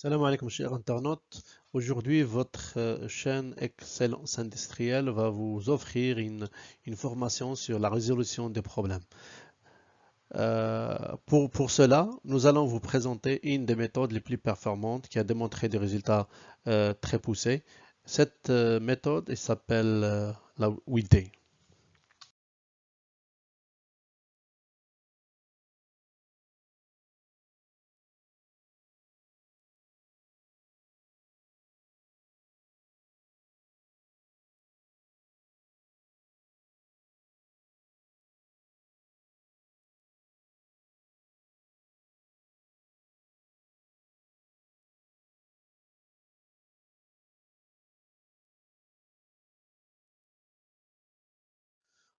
Salam alaikum, chers internautes. Aujourd'hui, votre chaîne Excellence Industrielle va vous offrir une formation sur la résolution des problèmes. Pour cela, nous allons vous présenter une des méthodes les plus performantes qui a démontré des résultats très poussés. Cette méthode elle s'appelle la 8D.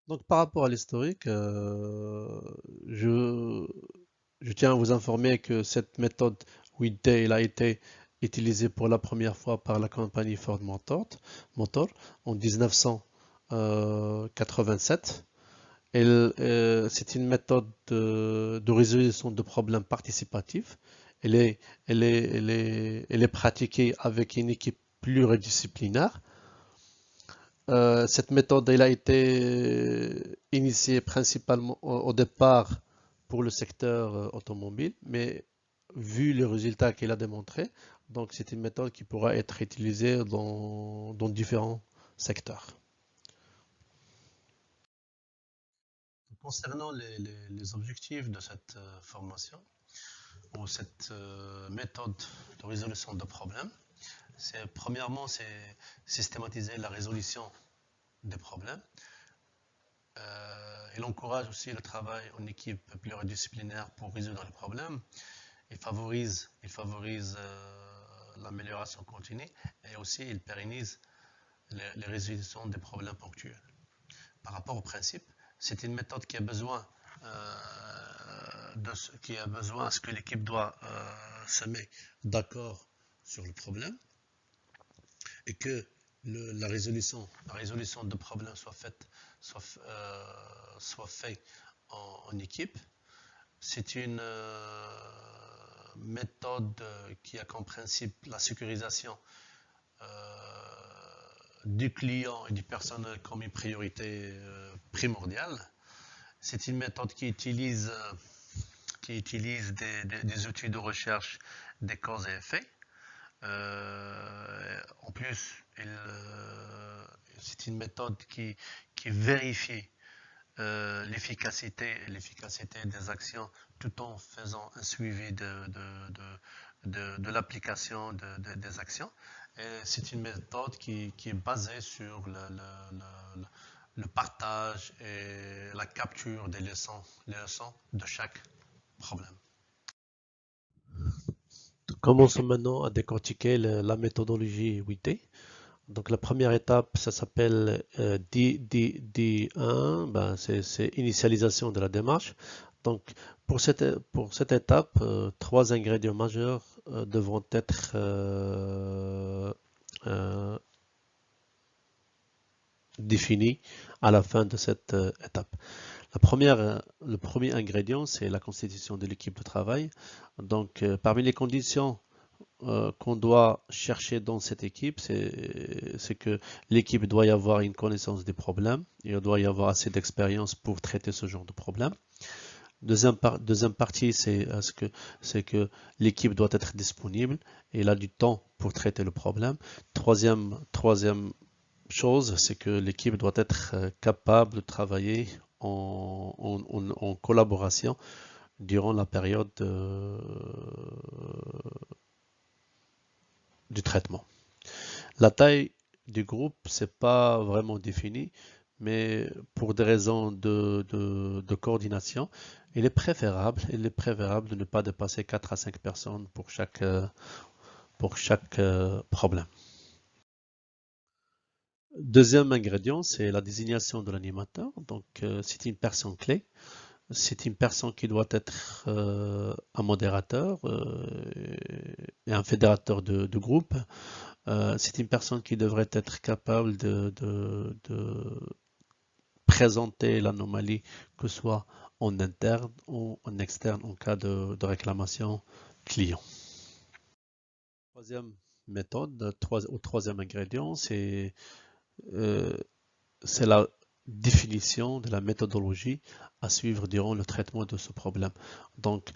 Donc, par rapport à l'historique, je, je tiens à vous informer que cette méthode 8D elle a été utilisée pour la première fois par la compagnie Motor en 1987. C'est une méthode de résolution de problèmes participatifs. Elle est, elle est pratiquée avec une équipe pluridisciplinaire. Cette méthode elle a été initiée principalement au départ pour le secteur automobile, mais vu les résultats qu'elle a démontrés, donc c'est une méthode qui pourra être utilisée dans différents secteurs. Concernant les objectifs de cette formation ou cette méthode de résolution de problèmes, premièrement c'est systématiser la résolution des problèmes. Il encourage aussi le travail en équipe pluridisciplinaire pour résoudre les problèmes. Il favorise l'amélioration continue et aussi il pérennise les résolutions des problèmes ponctuels. Par rapport au principe, c'est une méthode qui a besoin à ce que l'équipe doit se mettre d'accord sur le problème et que la résolution de problèmes soit faite en équipe. C'est une méthode qui a comme principe la sécurisation du client et du personnel comme une priorité primordiale. C'est une méthode qui utilise des outils de recherche des causes et effets. En plus, c'est une méthode qui vérifie l'efficacité des actions tout en faisant un suivi de l'application des actions. Et c'est une méthode qui est basée sur le partage et la capture des leçons de chaque problème. Commençons maintenant à décortiquer la méthodologie 8D. Donc la première étape, ça s'appelle D1, ben, c'est initialisation de la démarche. Donc pour cette étape, trois ingrédients majeurs devront être définis à la fin de cette étape. Le premier ingrédient, c'est la constitution de l'équipe de travail. Donc parmi les conditions qu'on doit chercher dans cette équipe, c'est que l'équipe doit y avoir une connaissance des problèmes et il doit y avoir assez d'expérience pour traiter ce genre de problème. Deuxième partie, c'est que l'équipe doit être disponible et elle a du temps pour traiter le problème. Troisième chose, c'est que l'équipe doit être capable de travailler en collaboration durant la période du traitement. La taille du groupe, c'est pas vraiment défini, mais pour des raisons de coordination, il est préférable de ne pas dépasser 4 à 5 personnes pour chaque problème. Deuxième ingrédient, c'est la désignation de l'animateur. Donc, c'est une personne clé. C'est une personne qui doit être un modérateur et un fédérateur de groupe. C'est une personne qui devrait être capable de présenter l'anomalie, que ce soit en interne ou en externe en cas de réclamation client. Troisième méthode, ou troisième ingrédient, euh, c'est la définition de la méthodologie à suivre durant le traitement de ce problème. Donc,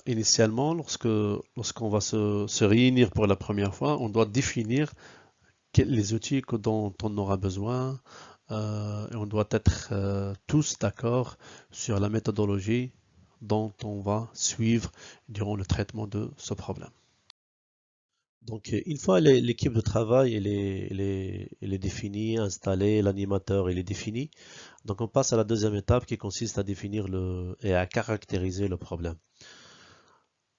initialement, lorsqu'on va se réunir pour la première fois, on doit définir les outils dont on aura besoin, et on doit être tous d'accord sur la méthodologie dont on va suivre durant le traitement de ce problème. Donc, une fois l'équipe de travail elle est définie, installée, l'animateur il est défini, donc on passe à la deuxième étape qui consiste à définir et à caractériser le problème.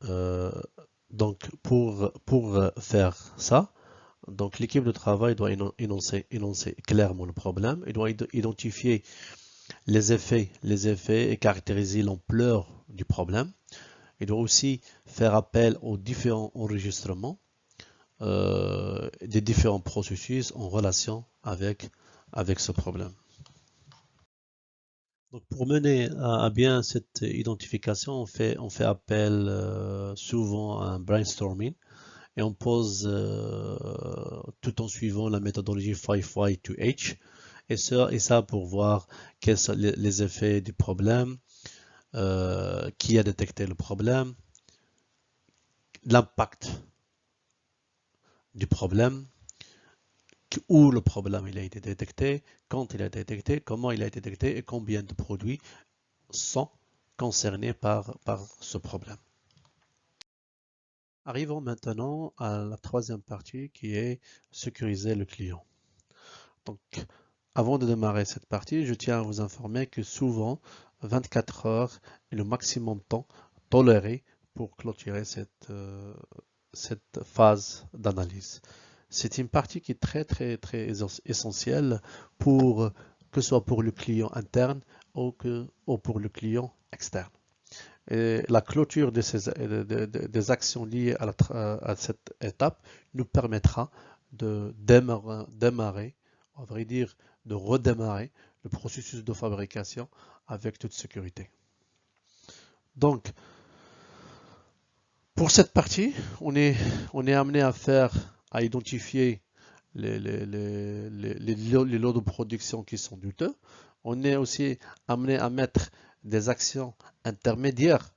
Euh, donc, pour faire ça, donc l'équipe de travail doit énoncer clairement le problème, il doit identifier les effets et caractériser l'ampleur du problème. Il doit aussi faire appel aux différents enregistrements des différents processus en relation avec ce problème. Donc pour mener à bien cette identification, on fait appel souvent à un brainstorming et on pose tout en suivant la méthodologie 5Y2H et ça pour voir quels sont les effets du problème, qui a détecté le problème, l'impact du problème, où le problème il a été détecté, quand il a été détecté, comment il a été détecté et combien de produits sont concernés par ce problème. Arrivons maintenant à la troisième partie qui est sécuriser le client. Donc, avant de démarrer cette partie, je tiens à vous informer que souvent 24 heures est le maximum de temps toléré pour clôturer cette phase d'analyse. C'est une partie qui est très essentielle que ce soit pour le client interne ou pour le client externe. Et la clôture des actions liées à cette étape nous permettra de démarrer, on va dire de redémarrer le processus de fabrication avec toute sécurité. Donc, pour cette partie, on est amené à identifier les lots de production qui sont douteux. On est aussi amené à mettre des actions intermédiaires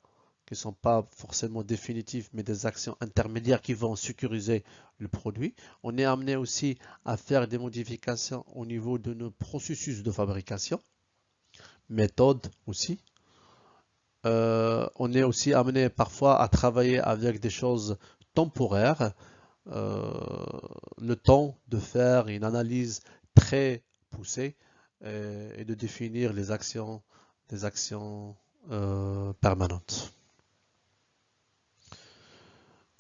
qui ne sont pas forcément définitives, mais des actions intermédiaires qui vont sécuriser le produit. On est amené aussi à faire des modifications au niveau de nos processus de fabrication, méthodes aussi. On est aussi amené parfois à travailler avec des choses temporaires, le temps de faire une analyse très poussée et de définir des actions permanentes.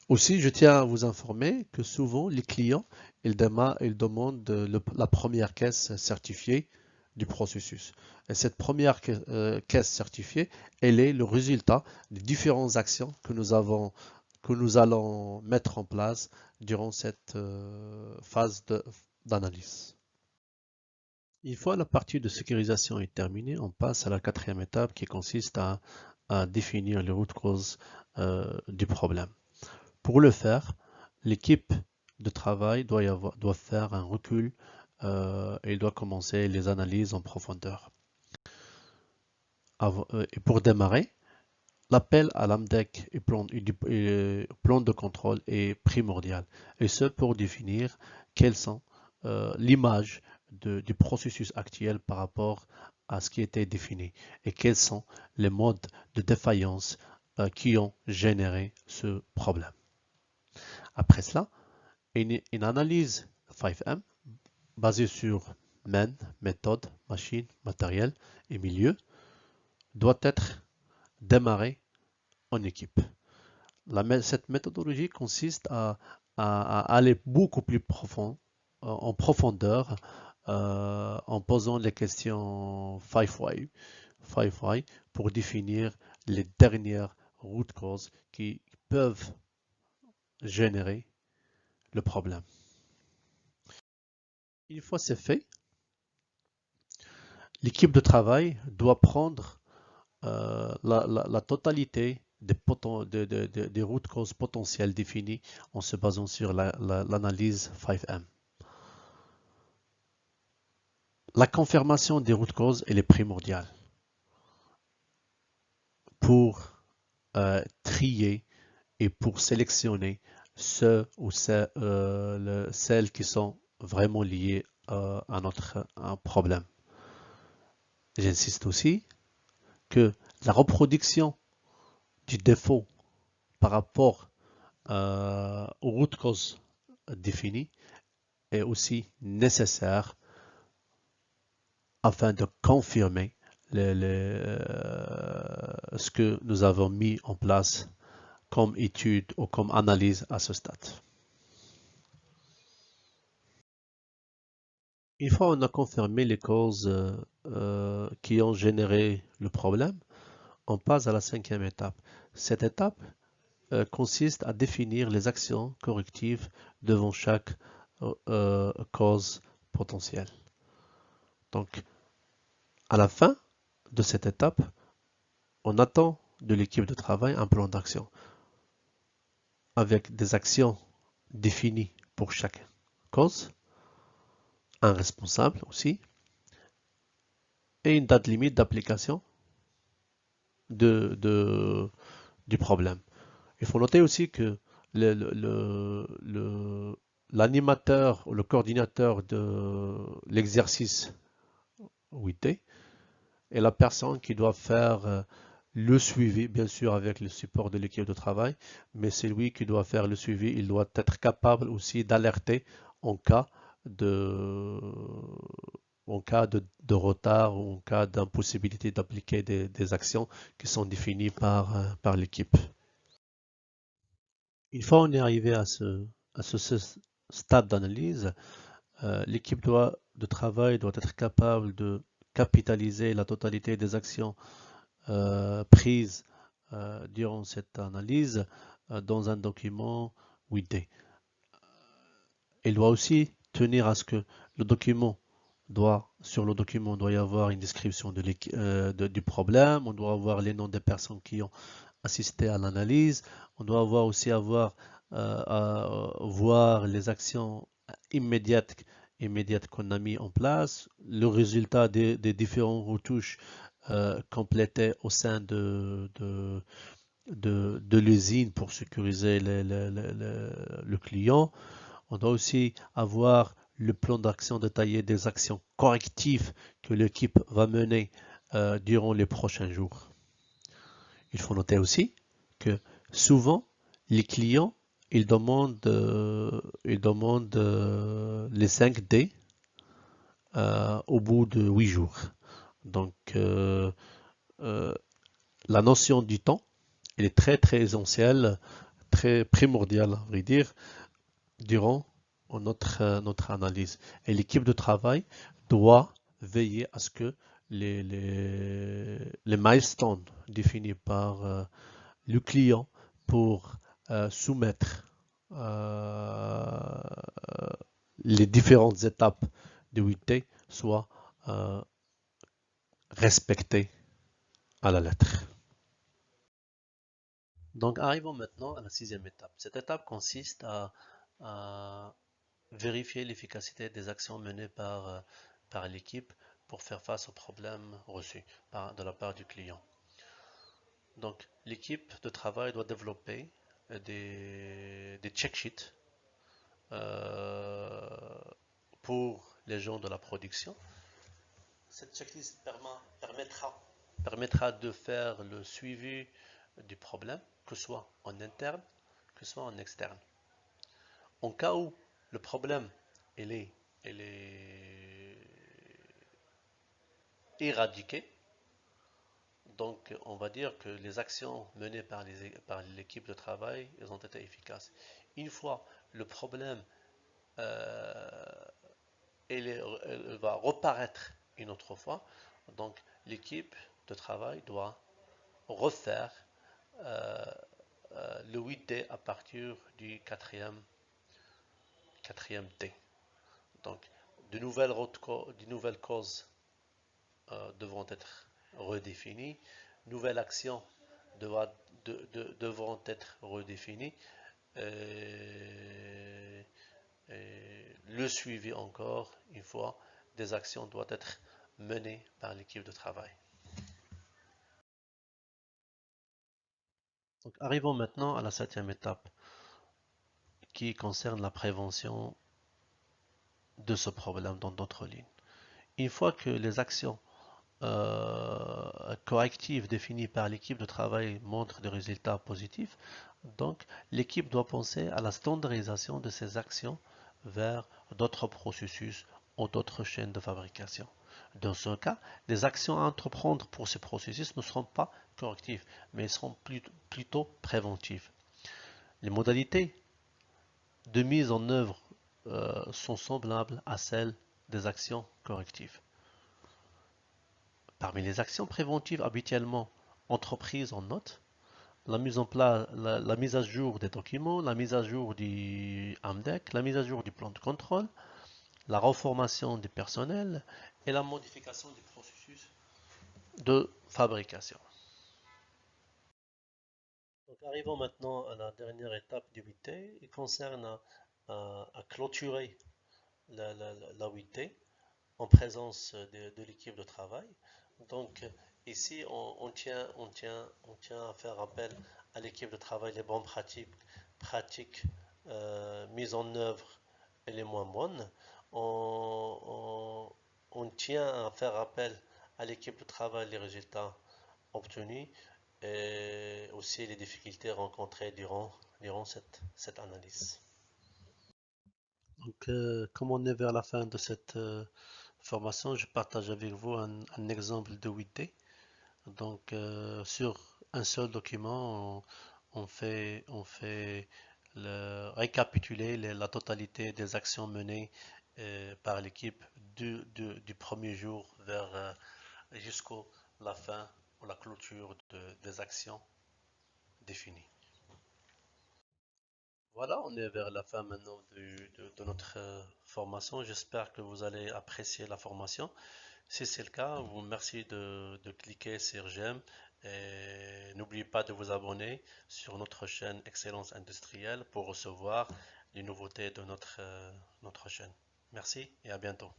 Aussi, je tiens à vous informer que souvent les clients ils demandent la première caisse certifiée du processus. Et cette première caisse certifiée, elle est le résultat des différentes actions que nous allons mettre en place durant cette phase d'analyse. Une fois la partie de sécurisation est terminée, on passe à la quatrième étape qui consiste à définir les routes causes du problème. Pour le faire, l'équipe de travail doit faire un recul et doit commencer les analyses en profondeur. Et pour démarrer, l'appel à l'AMDEC et plan de contrôle est primordial, et ce pour définir quelles sont l'image du processus actuel par rapport à ce qui était défini et quels sont les modes de défaillance qui ont généré ce problème. Après cela, une analyse 5M basée sur MEN, méthode, machine, matériel et milieu doit être démarrée en équipe. Cette méthodologie consiste à aller beaucoup plus profond, en profondeur, en posant les questions 5Y pour définir les dernières root causes qui peuvent générer le problème. Une fois c'est fait, l'équipe de travail doit prendre la totalité des routes causes potentielles définies en se basant sur l'analyse 5M. La confirmation des routes causes elle est primordiale pour trier et pour sélectionner ceux ou celles qui sont vraiment liées à notre problème. J'insiste aussi que la reproduction du défaut par rapport aux routes causes définies est aussi nécessaire afin de confirmer ce que nous avons mis en place comme étude ou comme analyse à ce stade. Une fois on a confirmé les causes qui ont généré le problème, on passe à la 5e étape. Cette étape consiste à définir les actions correctives devant chaque cause potentielle. Donc, à la fin de cette étape, on attend de l'équipe de travail un plan d'action avec des actions définies pour chaque cause, un responsable aussi, et une date limite d'application du problème. Il faut noter aussi que l'animateur ou le coordinateur de l'exercice 8D est la personne qui doit faire le suivi, bien sûr avec le support de l'équipe de travail, mais c'est lui qui doit faire le suivi. Il doit être capable aussi d'alerter en cas de, de retard ou en cas d'impossibilité d'appliquer des actions qui sont définies par l'équipe. Une fois on est arrivé à ce stade d'analyse, l'équipe de travail doit être capable de capitaliser la totalité des actions prises durant cette analyse dans un document 8D. Il doit aussi tenir à ce que sur le document doit y avoir une description du problème, on doit avoir les noms des personnes qui ont assisté à l'analyse, on doit voir les actions immédiates qu'on a mis en place, le résultat des différentes retouches complétées au sein de l'usine pour sécuriser le client. On doit aussi avoir le plan d'action détaillé des actions correctives que l'équipe va mener durant les prochains jours. Il faut noter aussi que souvent, les clients, ils demandent les 5D au bout de 8 jours. Donc, la notion du temps, elle est très, très essentielle, très primordiale, à vrai dire, durant notre analyse. Et l'équipe de travail doit veiller à ce que les milestones définis par le client pour soumettre les différentes étapes de 8T soient respectées à la lettre. Donc arrivons maintenant à la 6e étape. Cette étape consiste à vérifier l'efficacité des actions menées par l'équipe pour faire face aux problèmes reçus de la part du client. Donc, l'équipe de travail doit développer des check sheets pour les gens de la production. Cette checklist permettra de faire le suivi du problème, que ce soit en interne, que ce soit en externe. En cas où le problème est éradiqué, donc on va dire que les actions menées par l'équipe de travail elles ont été efficaces. Une fois le problème elle va reparaître une autre fois, donc l'équipe de travail doit refaire le 8D à partir du quatrième D. Donc de nouvelles causes devront être redéfinies, nouvelle action devront être redéfinis. Et, le suivi encore, une fois, des actions doit être menées par l'équipe de travail. Donc, arrivons maintenant à la 7e étape qui concerne la prévention de ce problème dans d'autres lignes. Une fois que les actions correctives définies par l'équipe de travail montrent des résultats positifs, donc l'équipe doit penser à la standardisation de ces actions vers d'autres processus ou d'autres chaînes de fabrication. Dans ce cas, les actions à entreprendre pour ces processus ne seront pas correctives, mais seront plutôt préventives. Les modalités de mise en œuvre sont semblables à celles des actions correctives. Parmi les actions préventives habituellement entreprises en note, la mise en place, la mise à jour des documents, la mise à jour du AMDEC, la mise à jour du plan de contrôle, la reformation du personnel et la modification du processus de fabrication. Donc, arrivons maintenant à la dernière étape du 8T. Il concerne à clôturer la 8T en présence de l'équipe de travail. Donc ici, on tient à faire appel à l'équipe de travail, les bonnes pratiques mises en œuvre et les moins bonnes. On tient à faire appel à l'équipe de travail, les résultats obtenus et aussi les difficultés rencontrées durant cette analyse. Donc, comme on est vers la fin de cette formation, je partage avec vous un exemple de 8D. Donc, sur un seul document, on fait récapituler la totalité des actions menées par l'équipe du premier jour jusqu'à la fin ou la clôture des actions définies. Voilà, on est vers la fin maintenant de notre formation. J'espère que vous allez apprécier la formation. Si c'est le cas, vous merci de cliquer sur j'aime et n'oubliez pas de vous abonner sur notre chaîne Excellence Industrielle pour recevoir les nouveautés de notre chaîne. Merci et à bientôt.